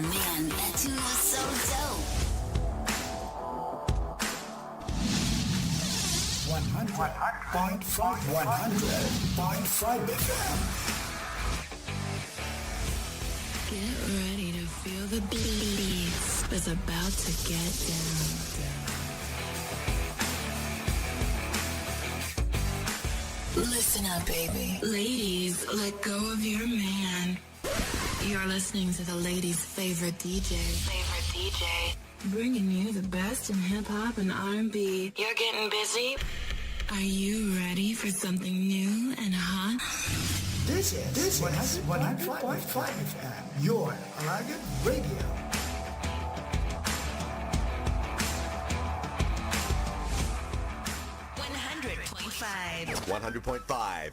man, that tune was so dope. 100.5 FM. Get ready to feel the beats. It's about to get down. Listen up, baby. Ladies, let go of your man. You're listening to the ladies' favorite DJ. Bringing you the best in hip-hop and R&B. You're getting busy? Are you ready for something new and hot? This is 100.5 FM, your Alagan Radio. .5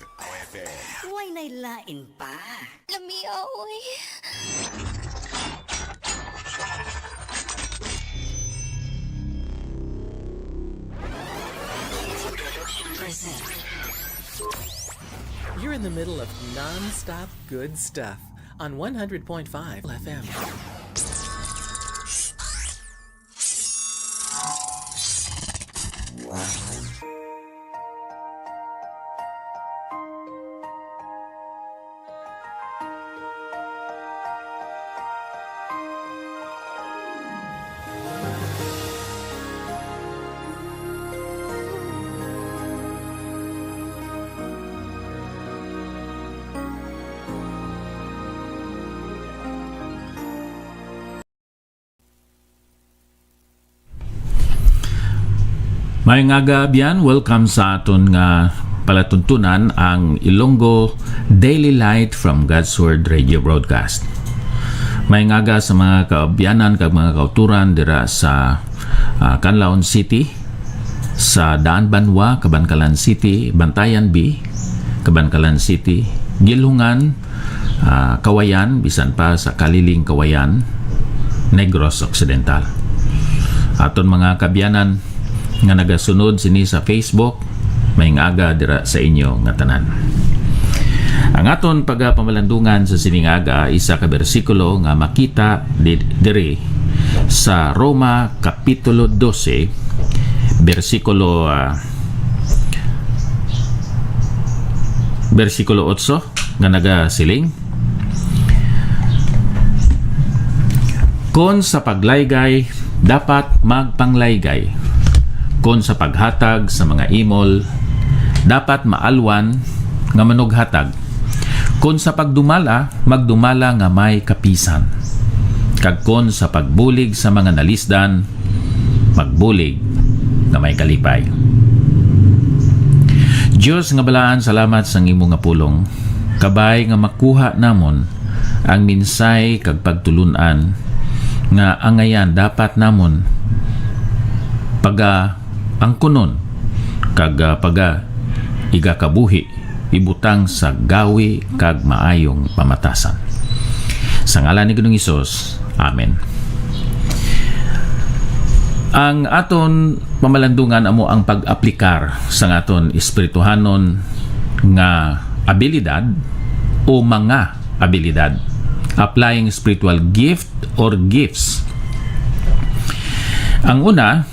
FM. Huwag nailain pa. Lamiaw eh. You're in the middle of non-stop good stuff on 100.5 FM. May nga gabiyan, welcome sa aton nga palatuntunan ang Ilonggo Daily Light from God's Word Radio Broadcast. May nga sa mga kaabyanan kag mga kauturan dira sa Canlaon City, sa Daan Banwa, Kabankalan City, Bantayan B, Kabankalan City, Gilhungan, Kawayan, bisan pa sa Kaliling Kawayan, Negros Occidental. Aton mga kaabyanan nga nagasunod sini sa Facebook, may ngaga dira sa inyo nga tanan. Ang aton pagapamalandungan sa siningaga isa ka bersikulo nga makita diri sa Roma Kapitulo 12 bersikulo 8 nga nagasiling, kon sa paglaygay dapat magpanglaygay, kon sa paghatag sa mga imol dapat maalwan nga manughatag, kon sa pagdumala magdumala nga may kapisan, kag kon sa pagbulig sa mga nalisdan magbulig nga may kalipay. Diyos nga balaan, salamat sa imo nga pulong, kabay nga makuha namon ang minsay kag pagtulunan nga angayan dapat namon ang kunon kag igakabuhi ibutang sa gawi kag maayong pamatasan. Sa ngalan ni Ginoong Hesus, amen. Ang aton pamalandungan amo ang pag-aplikar sa aton espirituhanon nga abilidad o mga abilidad, applying spiritual gift or gifts. Ang una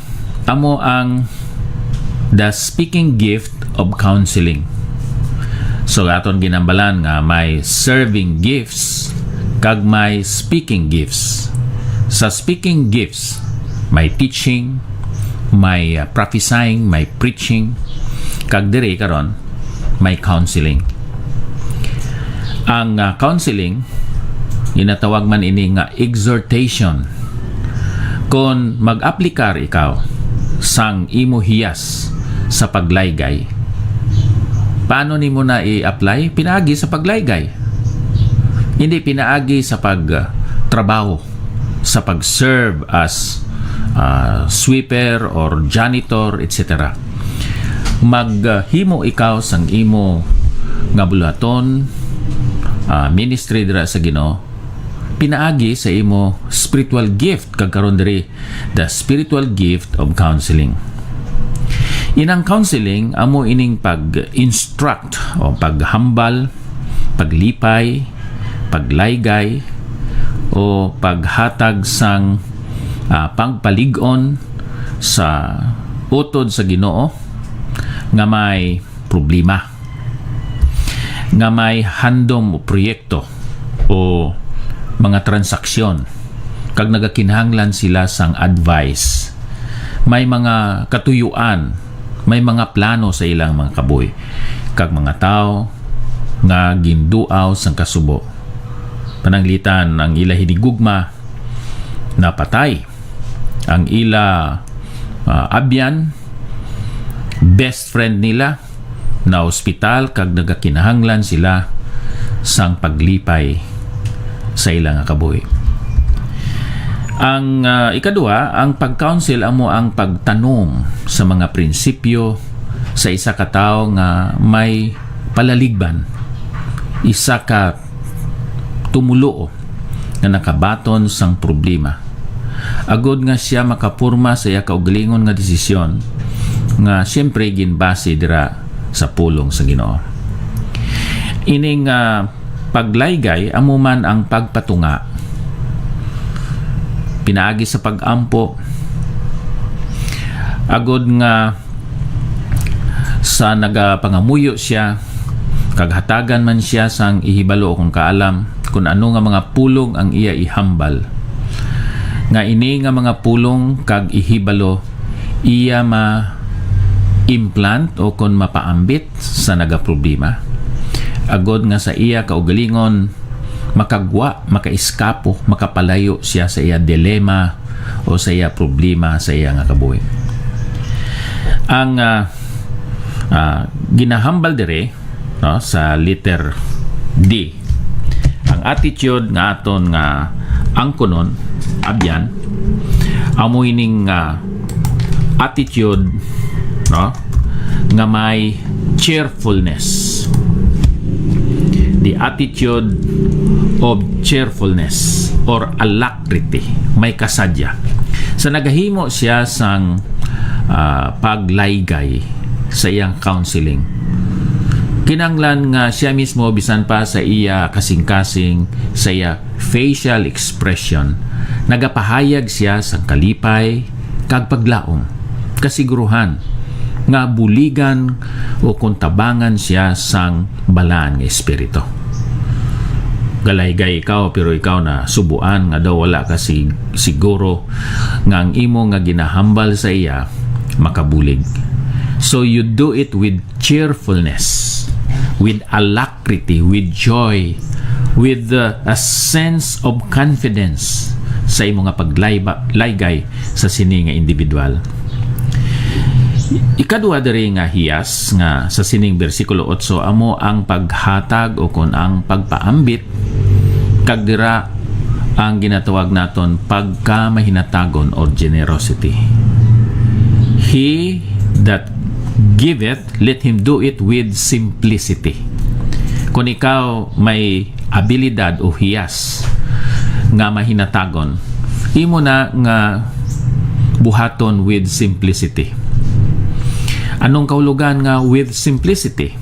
amo ang the speaking gift of counseling. So aton ginambalan nga may serving gifts kag may speaking gifts. Sa speaking gifts may teaching, may prophesying, may preaching, kag diri karon may counseling. Ang counseling ginatawag man ini nga exhortation. Kon mag-aplikar ikaw sang imo hiyas sa paglaygay, paano nimo na i-apply? Pinaagi sa paglaygay, hindi pinaagi sa pagtrabaho, sa pag-serve as sweeper or janitor, etc. Maghimo ikaw sang imo nga bulaton, ministry dira sa Ginoo, pinaagi sa imo spiritual gift, kag karon diri the spiritual gift of counseling. Inang counseling amo ining pag-instruct o paghambal, paglipay, paglaygay o o paghatag sang pagpalig-on sa utod sa Ginoo nga may problema, nga may handom o proyekto o mga transaksyon, kag nagakinahanglan sila sang advice, may mga katuyuan, may mga plano sa ilang mga kaboy, kag mga tao nga ginduaw sang kasubo. Pananglitan ang ila hinigugma napatay, ang ila abyan, best friend nila na ospital, kag nagakinahanglan sila sang paglipay sa ilang kaboy. Ang ikadua, ang pag-counsel amo ang pagtanom sa mga prinsipyo sa isa ka tawo nga may palaligban, isa ka tumulo nga nakabaton sang problema, agod nga siya makapurma sa iya kaugalingon nga desisyon nga siyempre ginbase dira sa pulong sa Ginoo. Ining paglaygay amo man ang pagpatunga, pinaagi sa pag-ampo, agod nga sa nagapangamuyo siya, kaghatagan man siya sang ihibalo kung kaalam kung ano nga mga pulong ang iya ihambal, nga ini nga mga pulong kag ihibalo iya ma-implant o kung mapaambit sa nagaproblema, agod nga sa iya kaugalingon makagwa, makaiskapo, makapalayo siya sa iya dilema o sa iya problema sa iya nga kabuhi. Ang ginahambal dire, no, sa letter D, ang attitude nga aton nga angkonon abyan amo ining attitude, no, nga may cheerfulness. The attitude of cheerfulness or alacrity, may kasadya. Sa nagahimo siya sang paglaygay sa iyang counseling, kinanglan nga siya mismo bisan pa sa iya kasing-kasing, sa iya facial expression, nagapahayag siya sa kalipay kag paglaom, kasiguruhan nga buligan o kuntabangan siya sang balaan nga espiritu. Galaygay ikaw pero ikaw na subuan nga daw wala ka siguro nga ang imo nga ginahambal sa iya makabulig. So you do it with cheerfulness, with alacrity, with joy, with a sense of confidence sa imo nga paglaygay sa sini nga individual. Ikadua diri nga hiyas nga sa sining bersikulo 8 amo ang paghatag o kon ang pagpaambit, kag dira ang ginatawag naton pagkamahinatagon or generosity. He that giveth, let him do it with simplicity. Kung ikaw may abilidad o hiyas nga mahinatagon, imo na nga buhaton with simplicity. Anong kahulugan nga with simplicity?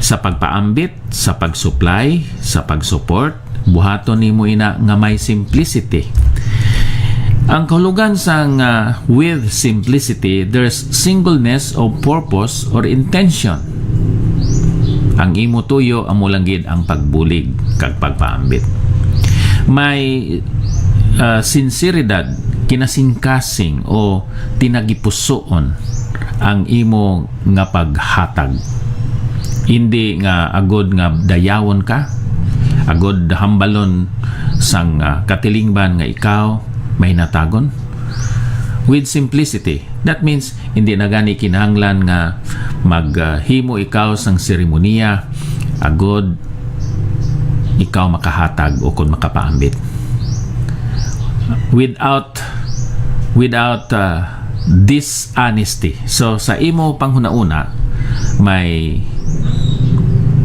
Sa pagpaambit, sa pagsupply, sa pagsupport, buhaton nimo ina nga may simplicity. Ang kahulugan sa with simplicity, there's singleness of purpose or intention. Ang imo tuyo amo lang gid ang pagbulig kag pagpaambit. May sinseridad, kinasingkasing o tinagipusoon ang imo nga paghatag. Hindi nga agod nga dayawon ka, agod hambalon sang katilingban nga ikaw may natagon. With simplicity, that means hindi na gani kinahanglan nga maghimo ikaw sang seremoniya agod ikaw makahatag o kung makapaambit. Without dishonesty. So sa imo panghunauna may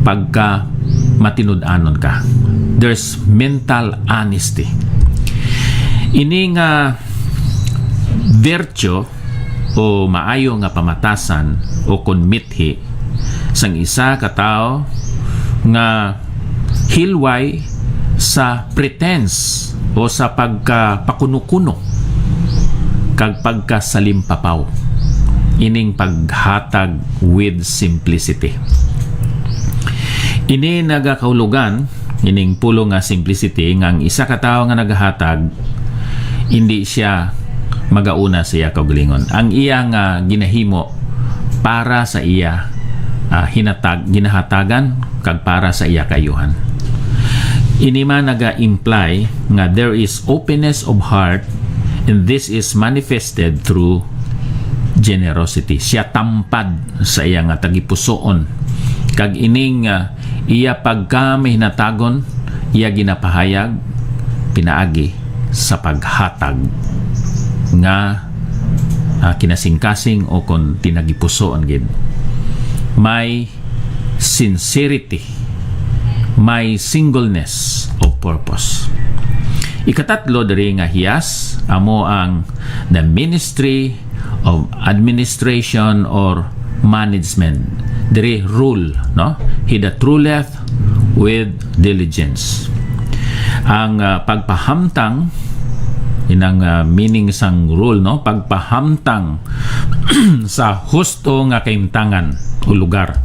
pagka matinud-anon ka. There's mental honesty. Ini nga virtue o maayo nga pamatasan o konmithi sang isa ka tawo nga hilway sa pretense o sa pagkapakuno-kuno kag pagkasalimpapaw, ining paghatag with simplicity. Ini nagakaulugan, ining pulong nga simplicity, nga ang isa ka tawo nga naghatag, hindi siya magauna sa iya kaugalingon. Ang iya nga ginahimo para sa iya ginahatagan kag para sa iya kayuhan. Ini man naga-imply nga there is openness of heart, and this is manifested through generosity. Siya tampad sa iya nga tagipusoon, kag ining iya pagka may hinatagon, iya ginapahayag pinaagi sa paghatag nga kinasingkasing o kon tinagipusoon gid. May sincerity, may singleness of purpose. Ikatatlo diri nga hiyas amo ang the ministry of administration or management. Diri rule, no? He that ruleth with diligence. Ang pagpahamtang, inang meaning sang rule, no? Pagpahamtang sa husto nga kaimtangan o lugar.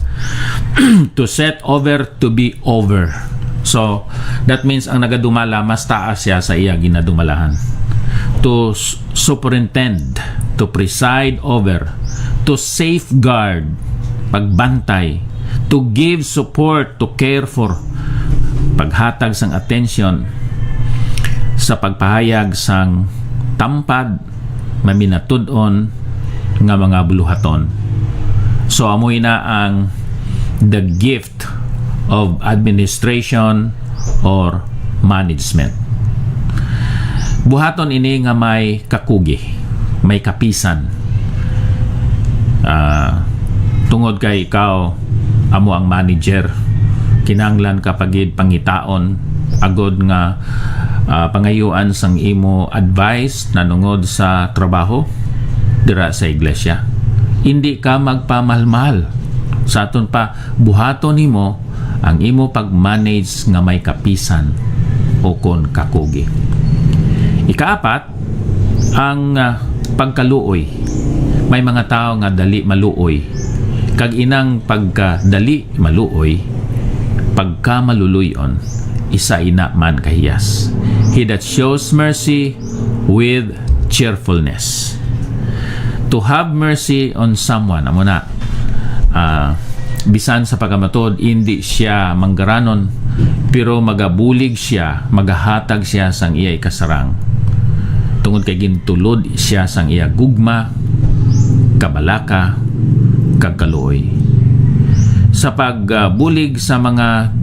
To set over, to be over. So, that means ang nagadumala, mas taas siya sa iya ginadumalahan. To superintend, to preside over, to safeguard, pagbantay, to give support, to care for, paghatag sang attention sa pagpahayag sang tampad, maminatud-on nga mga buluhaton. So amoy na ang the gift of administration or management. Buhaton ini nga may kakugi, may kapisan. Tungod kay ikaw amo ang manager, kinanglan kapagid pangitaon agod nga pangayuan sang imo advice nanungod sa trabaho dira sa iglesia. Hindi ka magpamalmal. Sa aton pa buhaton nimo ang imo pag-manage nga may kapisan o kon kakugi. Ikaapat, ang pagkaluoy. May mga tao nga dali maluoy. Kag inang pagkadali maluoy, pagka maluluyon, isa ina man kahiyas. He that shows mercy with cheerfulness. To have mercy on someone, amo na, bisan sa pagkamatod, hindi siya manggaranon, pero magabulig siya, magahatag siya sang iya ikasarang. Tungod kay gintulod siya sang iya gugma, kabalaka, kagkaluoy. Sa pagbulig sa mga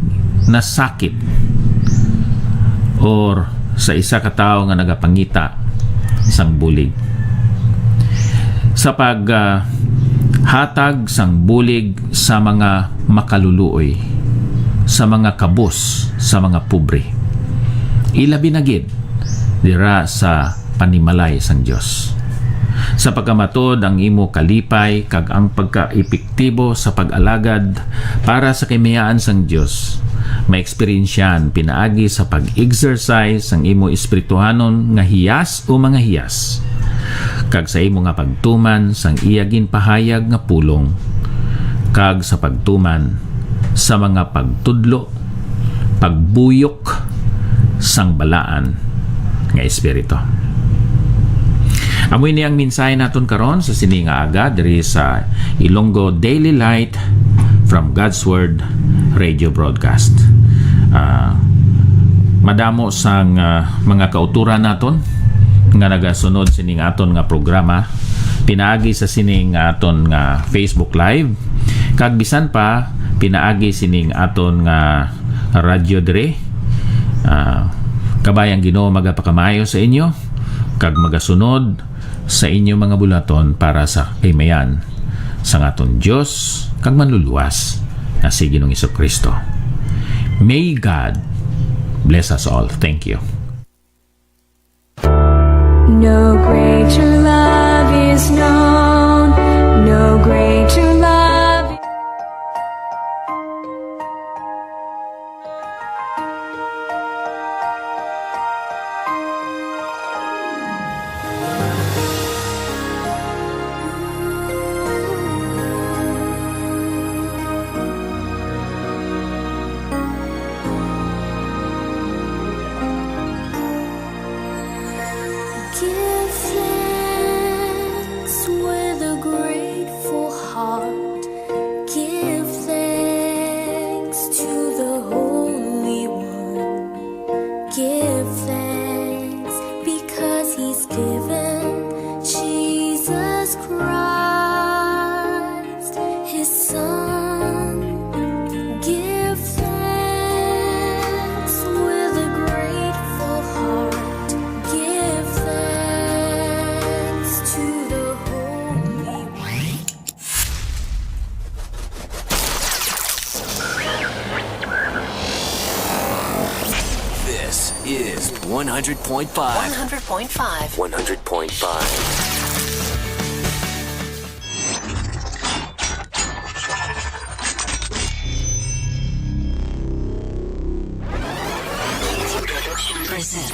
nasakit or sa isa ka tawo nga nagapangita sang bulig. Sa hatag sang bulig sa mga makaluluoy, sa mga kabus, sa mga pobre. Ilabi na gid dira sa panimalay sang Dios. Sa pagkamatod ang imo kalipay kag ang pagka-epektibo sa pag-alagad para sa kamayaan sang Dios. Maeksperiensyan pinaagi sa pag-exercise ang imo espirituhanon nga hiyas o mga hiyas. Kag sa imo nga pagtuman sang iya ginpahayag nga pulong, kag sa pagtuman sa mga pagtudlo, pagbuyok sang balaan nga espiritu. Amoy ni ang mensahe naton karon sa sini nga aga diri sa Ilonggo Daily Light from God's Word Radio Broadcast. Madamo sang mga kauturan naton nga nagasunod sining aton nga programa, pinaagi sa sining aton nga Facebook Live, kag bisan pa pinaagi sining aton nga radyo dire. Kabayang Ginoo magapakamayo sa inyo kag magasunod sa inyo mga bulaton para sa kaymayan sa aton Dios kag manluluwas na si Ginoong Jesucristo. May God bless us all. Thank you. No greater love is known, no greater love. 100.5. 100.5. 100.5. Present.